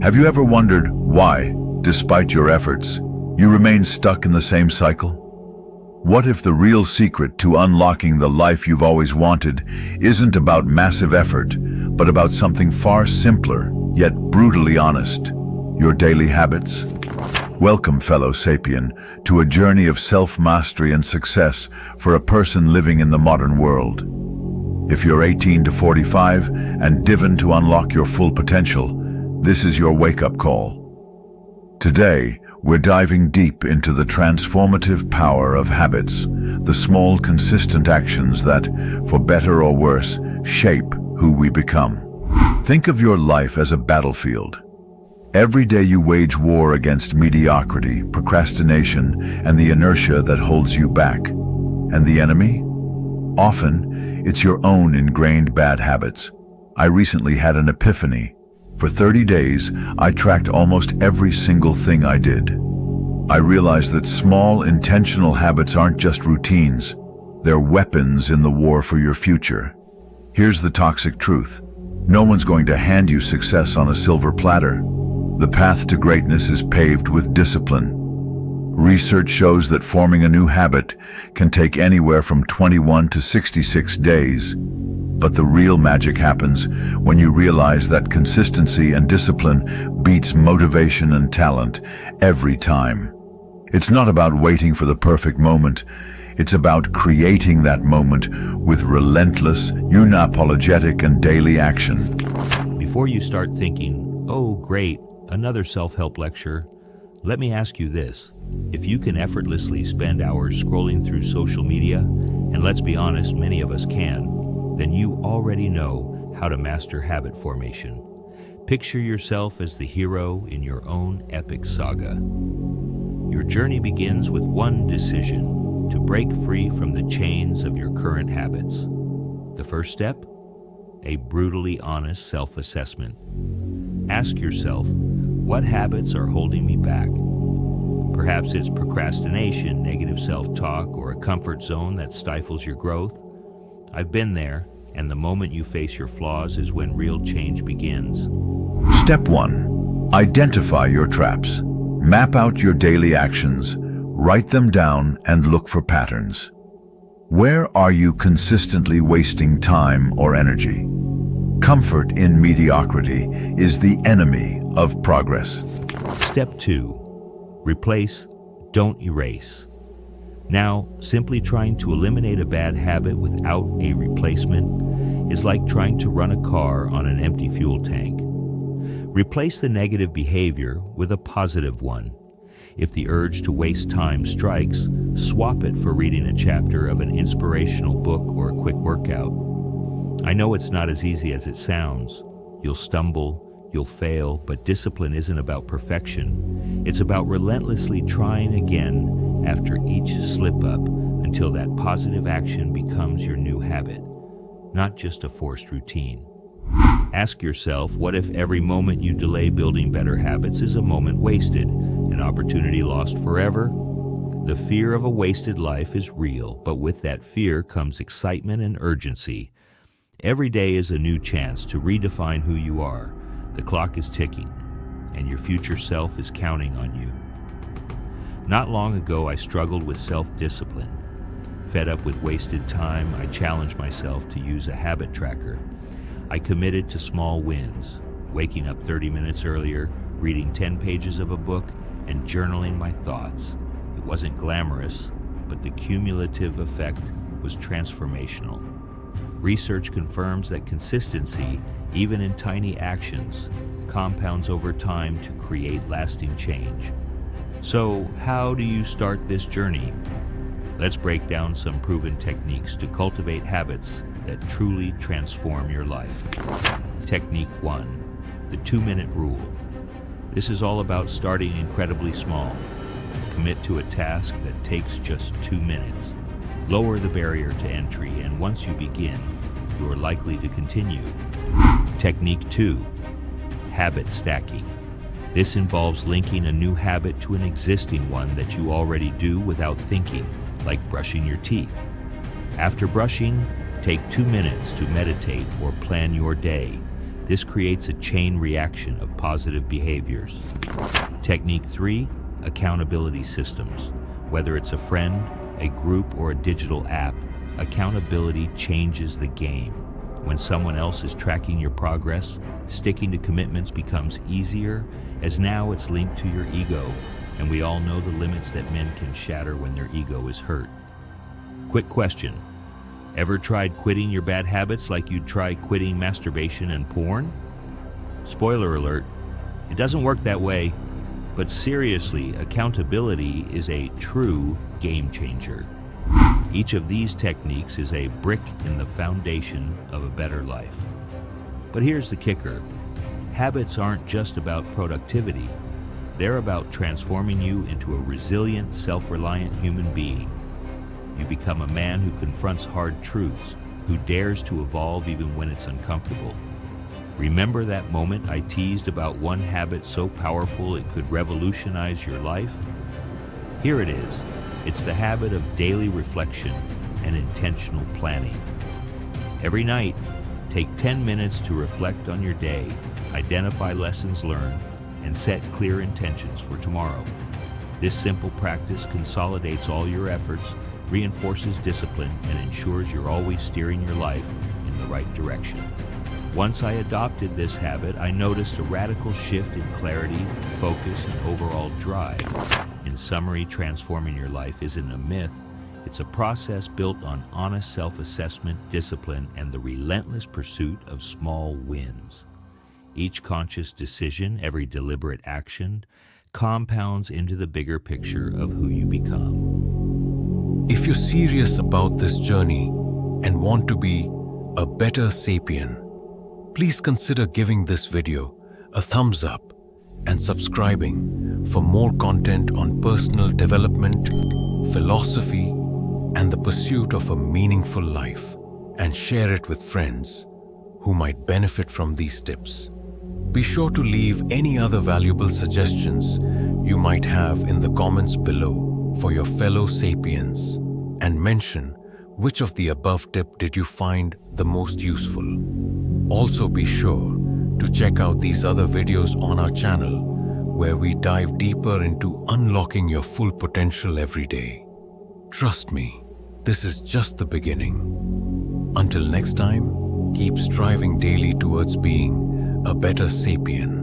Have you ever wondered why, despite your efforts, you remain stuck in the same cycle? What if the real secret to unlocking the life you've always wanted isn't about massive effort, but about something far simpler, yet brutally honest: your daily habits? Welcome, fellow sapien, to a journey of self-mastery and success for a person living in the modern world. If you're 18 to 45 and driven to unlock your full potential, this is your wake-up call. Today, we're diving deep into the transformative power of habits, the small, consistent actions that, for better or worse, shape who we become. Think of your life as a battlefield. Every day you wage war against mediocrity, procrastination, and the inertia that holds you back. And the enemy? Often, it's your own ingrained bad habits. I recently had an epiphany. For 30 days, I tracked almost every single thing I did. I realized that small, intentional habits aren't just routines. They're weapons in the war for your future. Here's the toxic truth. No one's going to hand you success on a silver platter. The path to greatness is paved with discipline. Research shows that forming a new habit can take anywhere from 21 to 66 days. But the real magic happens when you realize that consistency and discipline beats motivation and talent every time. It's not about waiting for the perfect moment. It's about creating that moment with relentless, unapologetic, and daily action. Before you start thinking, "Oh, great, another self-help lecture," let me ask you this. If you can effortlessly spend hours scrolling through social media, and let's be honest, many of us can, then you already know how to master habit formation. Picture yourself as the hero in your own epic saga. Your journey begins with one decision: to break free from the chains of your current habits. The first step? A brutally honest self-assessment. Ask yourself, what habits are holding me back? Perhaps it's procrastination, negative self-talk, or a comfort zone that stifles your growth. I've been there, and the moment you face your flaws is when real change begins. Step 1. Identify your traps. Map out your daily actions, write them down, and look for patterns. Where are you consistently wasting time or energy? Comfort in mediocrity is the enemy of progress. Step 2. Replace, don't erase. Now, simply trying to eliminate a bad habit without a replacement is like trying to run a car on an empty fuel tank. Replace the negative behavior with a positive one. If the urge to waste time strikes, swap it for reading a chapter of an inspirational book or a quick workout. I know it's not as easy as it sounds. You'll stumble, you'll fail, but discipline isn't about perfection. It's about relentlessly trying again after each slip-up until that positive action becomes your new habit, not just a forced routine. Ask yourself, what if every moment you delay building better habits is a moment wasted, an opportunity lost forever? The fear of a wasted life is real, but with that fear comes excitement and urgency. Every day is a new chance to redefine who you are. The clock is ticking, and your future self is counting on you. Not long ago, I struggled with self-discipline. Fed up with wasted time, I challenged myself to use a habit tracker. I committed to small wins, waking up 30 minutes earlier, reading 10 pages of a book, and journaling my thoughts. It wasn't glamorous, but the cumulative effect was transformational. Research confirms that consistency, even in tiny actions, compounds over time to create lasting change. So, how do you start this journey? Let's break down some proven techniques to cultivate habits that truly transform your life. Technique 1, the 2-minute rule. This is all about starting incredibly small. Commit to a task that takes just 2 minutes. Lower the barrier to entry, and once you begin, you are likely to continue. Technique 2, habit stacking. This involves linking a new habit to an existing one that you already do without thinking, like brushing your teeth. After brushing, take 2 minutes to meditate or plan your day. This creates a chain reaction of positive behaviors. Technique 3, accountability systems. Whether it's a friend, a group, or a digital app, accountability changes the game. When someone else is tracking your progress, sticking to commitments becomes easier, as now it's linked to your ego, and we all know the limits that men can shatter when their ego is hurt. Quick question. Ever tried quitting your bad habits like you'd try quitting masturbation and porn? Spoiler alert, it doesn't work that way. But seriously, accountability is a true game changer. Each of these techniques is a brick in the foundation of a better life. But here's the kicker. Habits aren't just about productivity. They're about transforming you into a resilient, self-reliant human being. You become a man who confronts hard truths, who dares to evolve even when it's uncomfortable. Remember that moment I teased about one habit so powerful it could revolutionize your life? Here it is. It's the habit of daily reflection and intentional planning. Every night, take 10 minutes to reflect on your day, identify lessons learned, and set clear intentions for tomorrow. This simple practice consolidates all your efforts, reinforces discipline, and ensures you're always steering your life in the right direction. Once I adopted this habit, I noticed a radical shift in clarity, focus, and overall drive. In summary, transforming your life isn't a myth. It's a process built on honest self-assessment, discipline, and the relentless pursuit of small wins. Each conscious decision, every deliberate action, compounds into the bigger picture of who you become. If you're serious about this journey and want to be a better sapien, please consider giving this video a thumbs up and subscribing for more content on personal development, philosophy, and the pursuit of a meaningful life, and share it with friends who might benefit from these tips. Be sure to leave any other valuable suggestions you might have in the comments below for your fellow sapiens, and mention which of the above tip did you find the most useful. Also be sure to check out these other videos on our channel where we dive deeper into unlocking your full potential every day. Trust me, this is just the beginning. Until next time, keep striving daily towards being a better sapien.